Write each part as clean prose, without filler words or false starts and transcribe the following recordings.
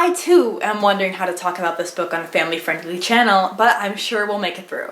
I too am wondering how to talk about this book on a family-friendly channel, but I'm sure we'll make it through.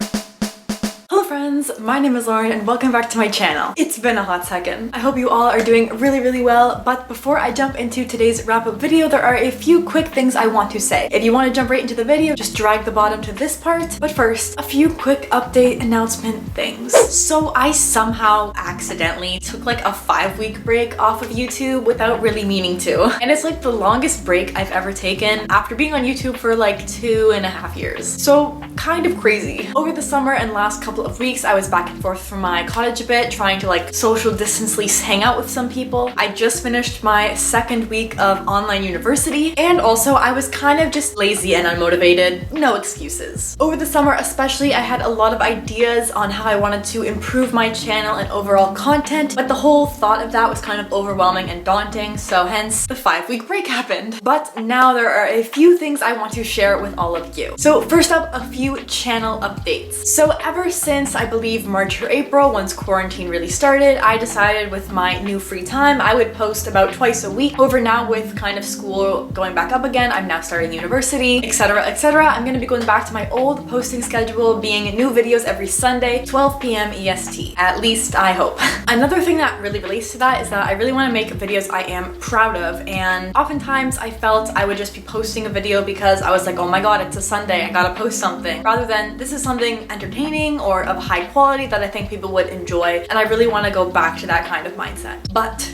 Hello friends, my name is Lauren and welcome back to my channel. It's been a hot second. I hope you all are doing really well, but before I jump into today's wrap-up video, there are a few quick things I want to say. If you want to jump right into the video, just drag the bottom to this part. But first, a few quick update announcement things. So I somehow accidentally took like a 5-week break off of YouTube without really meaning to. And it's like the longest break I've ever taken after being on YouTube for like 2.5 years. So kind of crazy. Over the summer and last couple of weeks, I was back and forth from my cottage a bit, trying to like social distantly hang out with some people. I just finished my second week of online university, and also I was kind of just lazy and unmotivated. No excuses. Over the summer especially, I had a lot of ideas on how I wanted to improve my channel and overall content, but the whole thought of that was kind of overwhelming and daunting, so hence the 5-week break happened. But now there are a few things I want to share with all of you. So first up, a few channel updates. So ever since I believe March or April, once quarantine really started, I decided with my new free time I would post about twice a week. However, now with kind of school going back up again, I'm now starting university, etc, I'm going to be going back to my old posting schedule, being new videos every Sunday, 12 p.m. EST. At least I hope. Another thing that really relates to that is that I really want to make videos I am proud of, and oftentimes I felt I would just be posting a video because I was like, oh my god, it's a Sunday, I gotta post something, rather than this is something entertaining or of high quality that I think people would enjoy, and I really want to go back to that kind of mindset. But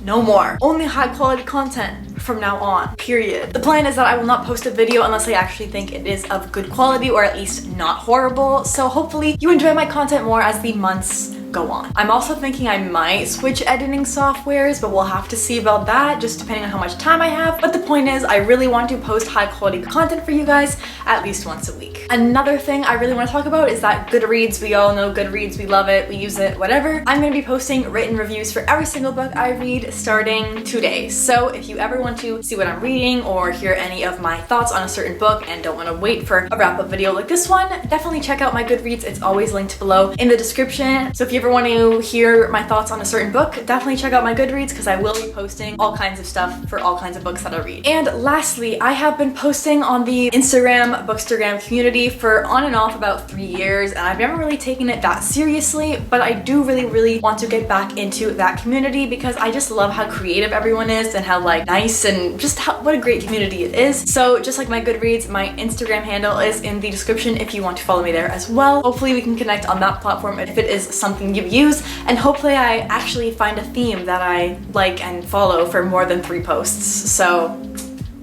no more. Only high quality content from now on, period. The plan is that I will not post a video unless I actually think it is of good quality or at least not horrible, so hopefully you enjoy my content more as the months go on. I'm also thinking I might switch editing softwares, but we'll have to see about that, just depending on how much time I have. But the point is, I really want to post high quality content for you guys at least once a week. Another thing I really want to talk about is that Goodreads, we all know Goodreads, we love it, we use it, whatever. I'm going to be posting written reviews for every single book I read starting today. So if you ever want to see what I'm reading or hear any of my thoughts on a certain book and don't want to wait for a wrap-up video like this one, definitely check out my Goodreads. It's always linked below in the description. So if you ever want to hear my thoughts on a certain book, definitely check out my Goodreads because I will be posting all kinds of stuff for all kinds of books that I read. And lastly, I have been posting on the Instagram Bookstagram community for on and off about 3 years, and I've never really taken it that seriously, but I do really want to get back into that community because I just love how creative everyone is and how like nice and just what a great community it is. So just like my Goodreads, my Instagram handle is in the description if you want to follow me there as well. Hopefully we can connect on that platform if it is something you use, and hopefully I actually find a theme that I like and follow for more than 3 posts. So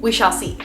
we shall see.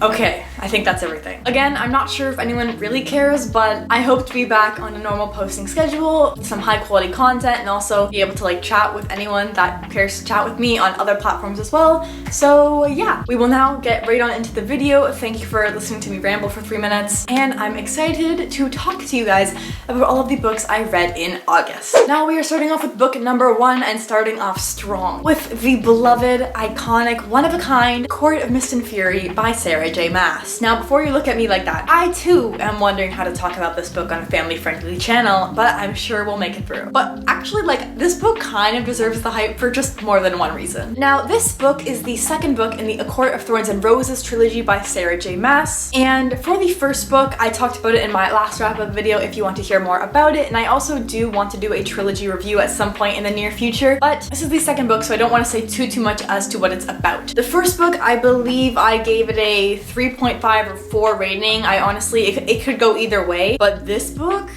Okay, I think that's everything. Again, I'm not sure if anyone really cares, but I hope to be back on a normal posting schedule, some high quality content, and also be able to like chat with anyone that cares to chat with me on other platforms as well. So yeah, we will now get right on into the video. Thank you for listening to me ramble for 3 minutes, and I'm excited to talk to you guys about all of the books I read in August. Now we are starting off with book number 1 and starting off strong with the beloved, iconic, one-of-a-kind Court of Mist and Fury by Sarah J. Maas. Now before you look at me like that, I too am wondering how to talk about this book on a family-friendly channel, but I'm sure we'll make it through. But actually, like, this book kind of deserves the hype for just more than one reason. Now this book is the second book in the A Court of Thorns and Roses trilogy by Sarah J. Maas, and for the first book I talked about it in my last wrap-up video if you want to hear more about it, and I also do want to do a trilogy review at some point in the near future, but this is the second book so I don't want to say too much as to what it's about. The first book, I believe I gave it a 3.5 or 4 rating. I honestly, it could go either way, but this book,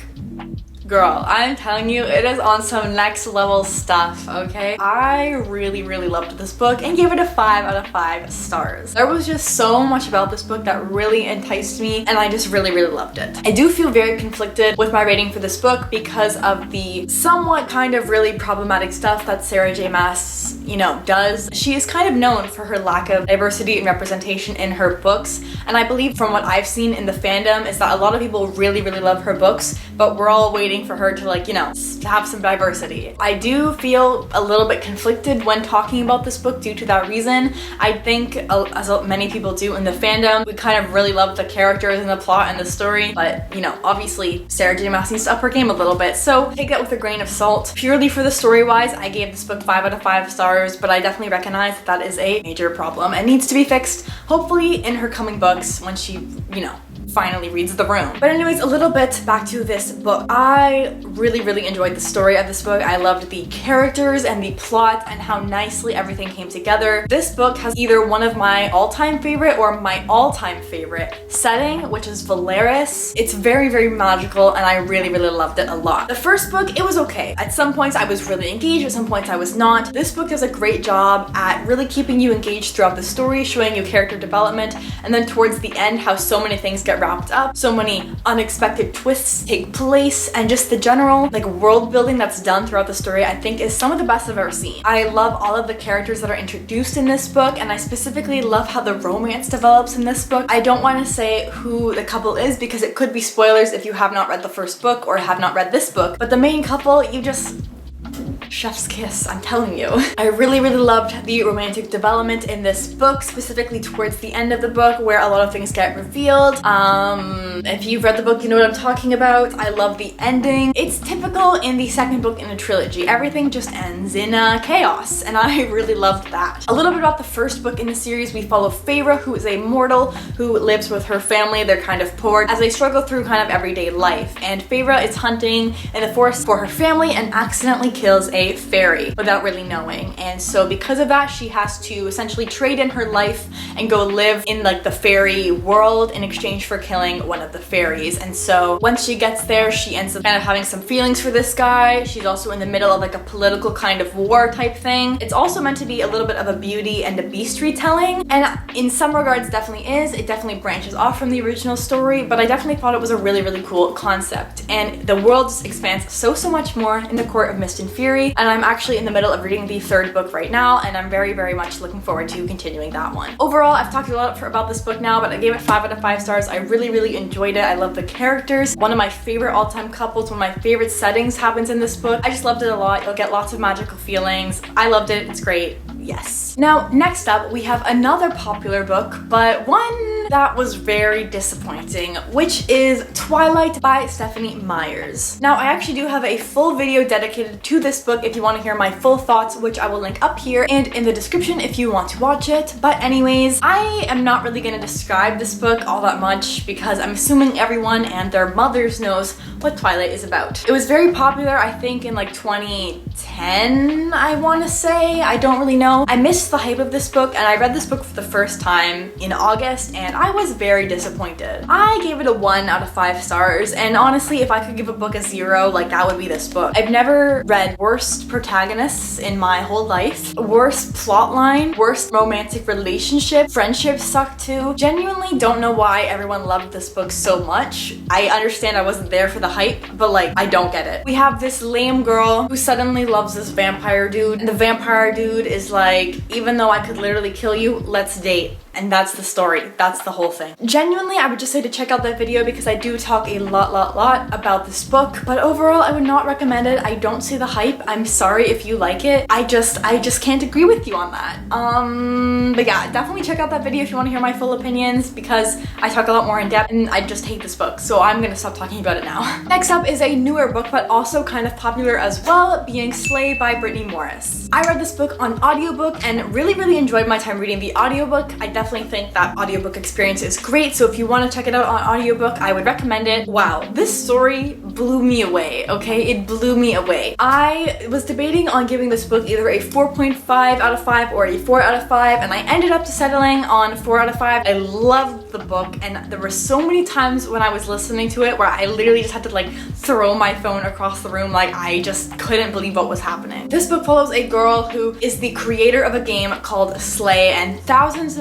girl, I'm telling you, it is on some next level stuff, okay? I really loved this book and gave it a 5 out of 5 stars. There was just so much about this book that really enticed me, and I just really loved it. I do feel very conflicted with my rating for this book because of the somewhat kind of really problematic stuff that Sarah J. Maas, you know, does. She is kind of known for her lack of diversity and representation in her books, and I believe from what I've seen in the fandom is that a lot of people really love her books, but we're all waiting waiting for her to like, you know, have some diversity. I do feel a little bit conflicted when talking about this book due to that reason. I think, as many people do in the fandom, we kind of really love the characters and the plot and the story, but you know, obviously Sarah J. Maas needs to up her game a little bit, so take that with a grain of salt. Purely for the story-wise, I gave this book 5 out of 5 stars, but I definitely recognize that is a major problem and needs to be fixed, hopefully in her coming books when she, you know, finally reads The Room. But anyways, a little bit back to this book. I really enjoyed the story of this book. I loved the characters and the plot and how nicely everything came together. This book has either one of my all-time favorite or my all-time favorite setting, which is Valeris. It's very magical and I really loved it a lot. The first book, it was okay. At some points I was really engaged, at some points I was not. This book does a great job at really keeping you engaged throughout the story, showing you character development, and then towards the end how so many things get wrapped up, so many unexpected twists take place, and just the general like world building that's done throughout the story I think is some of the best I've ever seen. I love all of the characters that are introduced in this book, and I specifically love how the romance develops in this book. I don't want to say who the couple is because it could be spoilers if you have not read the first book or have not read this book, but the main couple, you just chef's kiss, I'm telling you. I really loved the romantic development in this book, specifically towards the end of the book where a lot of things get revealed. If you've read the book, you know what I'm talking about. I love the ending. It's typical in the second book in a trilogy. Everything just ends in chaos, and I really loved that. A little bit about the first book in the series, we follow Feyre, who is a mortal who lives with her family. They're kind of poor as they struggle through kind of everyday life, and Feyre is hunting in the forest for her family and accidentally kills a fairy without really knowing, and so because of that she has to essentially trade in her life and go live in like the fairy world in exchange for killing one of the fairies. And so once she gets there, she ends up kind of having some feelings for this guy. She's also in the middle of like a political kind of war type thing. It's also meant to be a little bit of a Beauty and the Beast retelling, and in some regards definitely is. It definitely branches off from the original story, but I definitely thought it was a really cool concept, and the world just expands so much more in the Court of Mist and Fury. And I'm actually in the middle of reading the third book right now, and I'm very much looking forward to continuing that one. Overall, I've talked a lot about this book now, but I gave it 5 out of 5 stars. I really enjoyed it. I love the characters. One of my favorite all-time couples, one of my favorite settings happens in this book. I just loved it a lot. You'll get lots of magical feelings. I loved it. It's great. Yes. Now, next up, we have another popular book, but one that was very disappointing, which is Twilight by Stephenie Meyers. Now, I actually do have a full video dedicated to this book if you want to hear my full thoughts, which I will link up here and in the description if you want to watch it. But anyways, I am not really going to describe this book all that much because I'm assuming everyone and their mothers knows what Twilight is about. It was very popular, I think, in like 2010, I want to say. I don't really know. I missed the hype of this book, and I read this book for the first time in August, and I was very disappointed. I gave it a 1 out of 5 stars, and honestly, if I could give a book a 0, like that would be this book. I've never read worst protagonists in my whole life, worst plotline, worst romantic relationship, friendships suck too. Genuinely don't know why everyone loved this book so much. I understand I wasn't there for the hype, but like, I don't get it. We have this lame girl who suddenly loves this vampire dude, and the vampire dude is like, even though I could literally kill you, let's date. And that's the story. That's the whole thing. Genuinely, I would just say to check out that video because I do talk a lot about this book, but overall, I would not recommend it. I don't see the hype. I'm sorry if you like it. I just can't agree with you on that. But yeah, definitely check out that video if you want to hear my full opinions because I talk a lot more in depth and I just hate this book, so I'm gonna stop talking about it now. Next up is a newer book, but also kind of popular as well, being Slay by Brittany Morris. I read this book on audiobook and really enjoyed my time reading the audiobook. I definitely think that audiobook experience is great, so if you want to check it out on audiobook, I would recommend it. Wow, this story blew me away, okay? It blew me away. I was debating on giving this book either a 4.5 out of 5 or a 4 out of 5, and I ended up settling on 4 out of 5. I loved the book, and there were so many times when I was listening to it where I literally just had to like throw my phone across the room, like I just couldn't believe what was happening. This book follows a girl who is the creator of a game called Slay, and thousands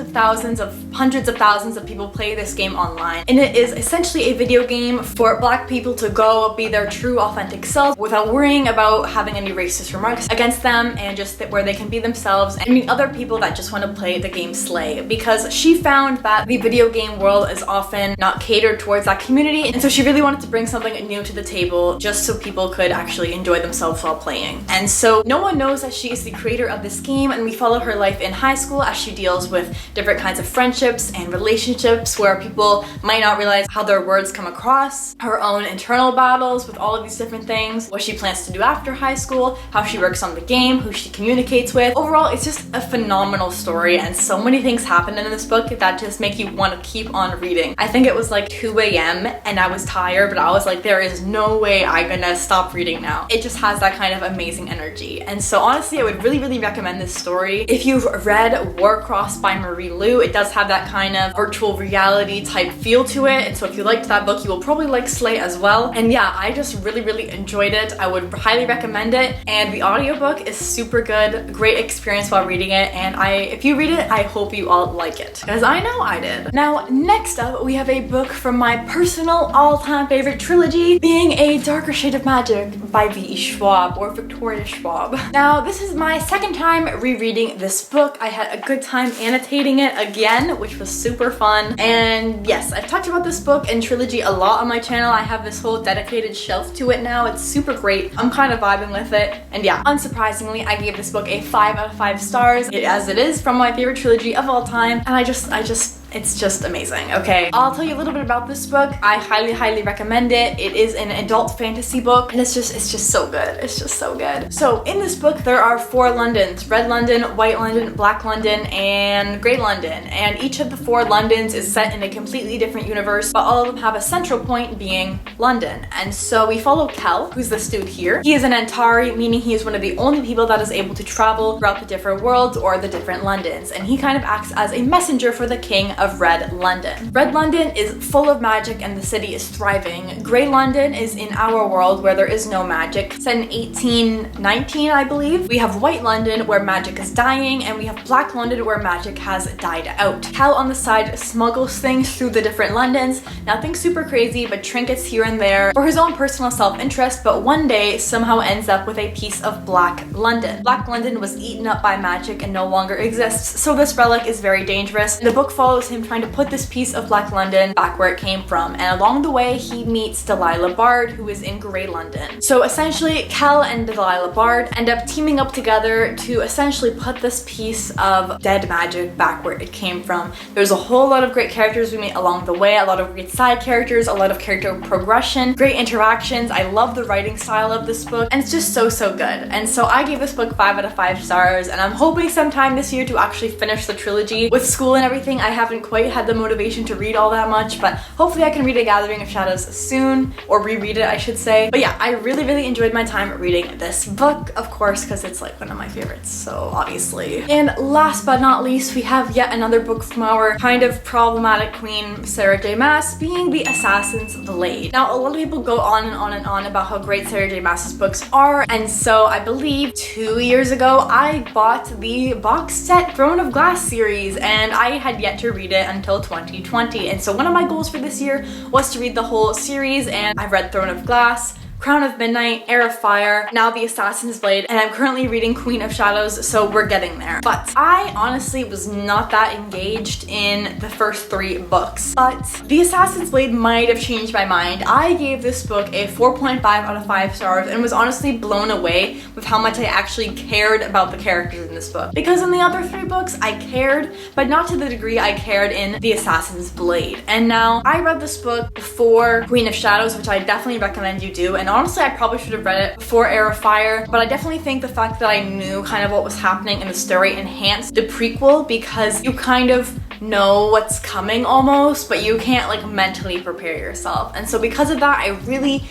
hundreds of thousands of people play this game online. And it is essentially a video game for Black people to go be their true authentic selves without worrying about having any racist remarks against them, and just where they can be themselves and meet other people that just want to play the game Slay. Because she found that the video game world is often not catered towards that community, and so she really wanted to bring something new to the table just so people could actually enjoy themselves while playing. And so no one knows that she is the creator of this game, and we follow her life in high school as she deals with different kinds of friendships and relationships where people might not realize how their words come across, her own internal battles with all of these different things, what she plans to do after high school, how she works on the game, who she communicates with. Overall, it's just a phenomenal story, and so many things happen in this book that just make you want to keep on reading. I think it was like 2 a.m. and I was tired, but I was like, there is no way I'm gonna stop reading now. It just has that kind of amazing energy. And so honestly, I would really recommend this story. If you've read Warcross by Marie Lu, it does have that kind of virtual reality type feel to it. And so if you liked that book, you will probably like Slay as well. And yeah, I just really enjoyed it. I would highly recommend it. And the audiobook is super good. Great experience while reading it. And if you read it, I hope you all like it, because I know I did. Now, next up, we have a book from my personal all-time favorite trilogy, being A Darker Shade of Magic by V.E. Schwab, or Victoria Schwab. Now, this is my second time rereading this book. I had a good time annotating it again, which was super fun. And yes, I've talked about this book and trilogy a lot on my channel. I have this whole dedicated shelf to it now. It's super great. I'm kind of vibing with it. And yeah, unsurprisingly, I gave this book a 5 out of 5 stars, as it is from my favorite trilogy of all time. And it's just amazing, okay? I'll tell you a little bit about this book. I highly recommend it. It is an adult fantasy book, and it's just so good. It's just so good. So in this book, there are 4 Londons: Red London, White London, Black London, and Grey London. And each of the 4 Londons is set in a completely different universe, but all of them have a central point being London. And so we follow Kel, who's this dude here. He is an Antari, meaning he is one of the only people that is able to travel throughout the different worlds or the different Londons. And he kind of acts as a messenger for the king of Red London. Red London is full of magic and the city is thriving. Grey London is in our world where there is no magic, set in 1819, I believe. We have White London where magic is dying, and we have Black London where magic has died out. Cal on the side smuggles things through the different Londons. Nothing super crazy, but trinkets here and there for his own personal self-interest, but one day somehow ends up with a piece of Black London. Black London was eaten up by magic and no longer exists, so this relic is very dangerous. The book follows him trying to put this piece of Black London back where it came from, and along the way he meets Delilah Bard, who is in Grey London. So essentially, Cal and Delilah Bard end up teaming up together to essentially put this piece of dead magic back where it came from. There's a whole lot of great characters we meet along the way, a lot of great side characters, a lot of character progression, great interactions. I love the writing style of this book, and it's just so good. And so I gave this book 5 out of 5 stars, and I'm hoping sometime this year to actually finish the trilogy. With school and everything, I haven't quite had the motivation to read all that much, but hopefully I can read A Gathering of Shadows soon, or reread it, I should say. But yeah, I really enjoyed my time reading this book, of course, because it's like one of my favorites, so obviously. And last but not least, we have yet another book from our kind of problematic queen, Sarah J. Maas, being The Assassin's Blade. Now, a lot of people go on and on about how great Sarah J. Maas's books are, and so I believe 2 years ago, I bought the box set Throne of Glass series, and I had yet to read it until 2020. And so one of my goals for this year was to read the whole series, and I've read Throne of Glass, Crown of Midnight, Heir of Fire, now The Assassin's Blade, and I'm currently reading Queen of Shadows, so we're getting there. But I honestly was not that engaged in the first 3 books. But The Assassin's Blade might have changed my mind. I gave this book a 4.5 out of 5 stars and was honestly blown away with how much I actually cared about the characters in this book. Because in the other 3 books, I cared, but not to the degree I cared in The Assassin's Blade. And now, I read this book before Queen of Shadows, which I definitely recommend you do, and honestly, I probably should have read it before Heir of Fire, but I definitely think the fact that I knew kind of what was happening in the story enhanced the prequel, because you kind of know what's coming almost, but you can't like mentally prepare yourself. And so because of that, I really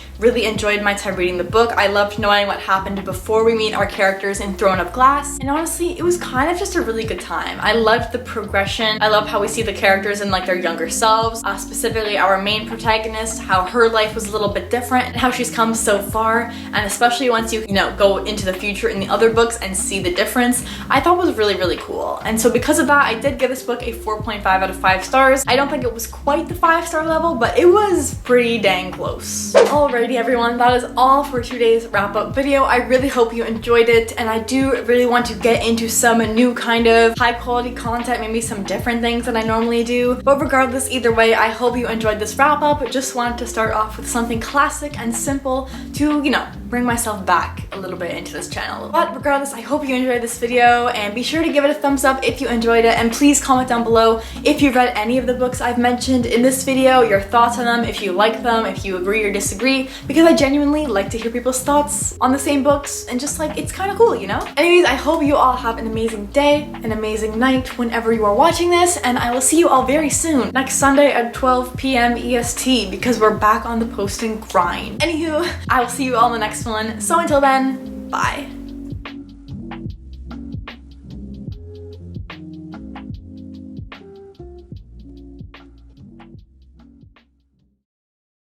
enjoyed my time reading the book. I loved knowing what happened before we meet our characters in Throne of Glass, and honestly, it was kind of just a really good time. I loved the progression. I love how we see the characters in like their younger selves, specifically our main protagonist, how her life was a little bit different and how she's come so far, and especially once you go into the future in the other books and see the difference, I thought was really cool. And so because of that, I did give this book a 4.5 out of 5 stars. I don't think it was quite the 5-star level, but it was pretty dang close. Alrighty everyone, that is all for today's wrap-up video. I really hope you enjoyed it, and I do really want to get into some new kind of high quality content, maybe some different things than I normally do. But regardless, either way, I hope you enjoyed this wrap-up. Just wanted to start off with something classic and simple to, you know, bring myself back a little bit into this channel. But regardless, I hope you enjoyed this video, and be sure to give it a thumbs up if you enjoyed it, and please comment down below if you've read any of the books I've mentioned in this video, your thoughts on them, if you like them, if you agree or disagree, because I genuinely like to hear people's thoughts on the same books, and just like, it's kind of cool, you know? Anyways, I hope you all have an amazing day, an amazing night whenever you are watching this, and I will see you all very soon, next Sunday at 12 p.m. EST, because we're back on the posting grind. Anywho, I will see you all in the next one, so until then, bye.